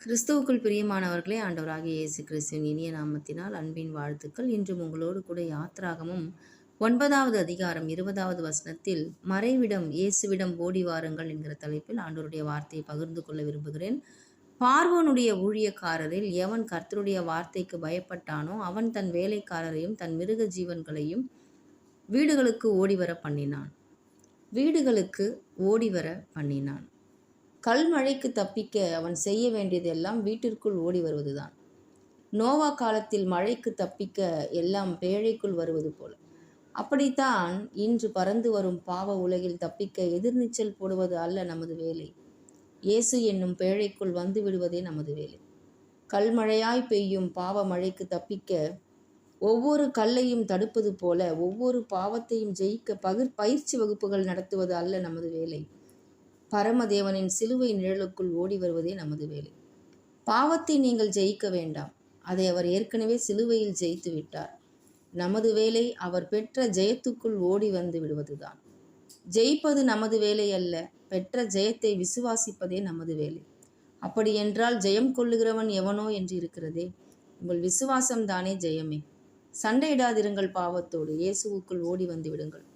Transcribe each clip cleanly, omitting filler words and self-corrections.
கிறிஸ்துவுக்குள் பிரியமானவர்களே, ஆண்டவராகிய இயேசு கிறிஸ்துவின் இனிய நாமத்தினால் அன்பின் வாழ்த்துக்கள். இன்றும் உங்களோடு கூட யாத்திராகமும் 9வது அதிகாரம் 20வது வசனத்தில் மறைவிடம் இயேசுவிடம் ஓடி வாருங்கள் என்கிற தலைப்பில் ஆண்டவருடைய வார்த்தையை பகிர்ந்து கொள்ள விரும்புகிறேன். பார்வோனுடைய ஊழியக்காரரில் எவன் கர்த்தருடைய வார்த்தைக்கு பயப்பட்டானோ அவன் தன் வேலைக்காரரையும் தன் மிருக ஜீவன்களையும் வீடுகளுக்கு ஓடிவர பண்ணினான். கல்மழைக்கு தப்பிக்க அவன் செய்ய வேண்டியதெல்லாம் வீட்டிற்குள் ஓடி வருவதுதான். நோவா காலத்தில் மழைக்கு தப்பிக்க எல்லாம் பேழைக்குள் வருவது போல, அப்படித்தான் இன்று பறந்து வரும் பாவ உலகில் தப்பிக்க எதிர்நீச்சல் போடுவது அல்ல நமது வேலை. இயேசு என்னும் பேழைக்குள் வந்து விடுவதே நமது வேலை. கல்மழையாய் பெய்யும் பாவ மழைக்கு தப்பிக்க ஒவ்வொரு கல்லையும் தடுப்பது போல ஒவ்வொரு பாவத்தையும் ஜெயிக்க பயிற்சி வகுப்புகள் நடத்துவது அல்ல நமது வேலை. பரமதேவனின் சிலுவை நிழலுக்குள் ஓடி வருவதே நமது வேலை. பாவத்தை நீங்கள் ஜெயிக்க வேண்டாம், அதை அவர் ஏற்கனவே சிலுவையில் ஜெயித்து விட்டார். நமது வேலை அவர் பெற்ற ஜெயத்துக்குள் ஓடி வந்து விடுவதுதான். ஜெயிப்பது நமது வேலை அல்ல, பெற்ற ஜெயத்தை விசுவாசிப்பதே நமது வேலை. அப்படி என்றால் ஜெயம் கொள்ளுகிறவன் எவனோ என்று இருக்கிறதே, உங்கள் விசுவாசம் தானே ஜெயமே. சண்டையிடாதிருங்கள் பாவத்தோடு, இயேசுவுக்குள் ஓடி வந்து விடுங்கள்.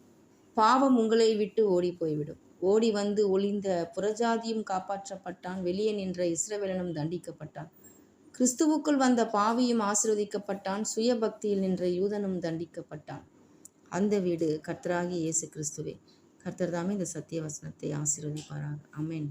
பாவம் உங்களை விட்டு ஓடி போய்விடும். ஓடி வந்து ஒளிந்த புறஜாதியும் காப்பாற்றப்பட்டான், வெளியே நின்ற இஸ்ரவேலனும் தண்டிக்கப்பட்டான். கிறிஸ்துவுக்குள் வந்த பாவியும் ஆசீர்வதிக்கப்பட்டான், சுய பக்தியில் நின்ற யூதனும் தண்டிக்கப்பட்டான். அந்த வீடு கர்த்தராகிய இயேசு கிறிஸ்துவே. கர்த்தர் தாமே இந்த சத்திய வசனத்தை ஆசீர்வதிப்பாராக. ஆமென்.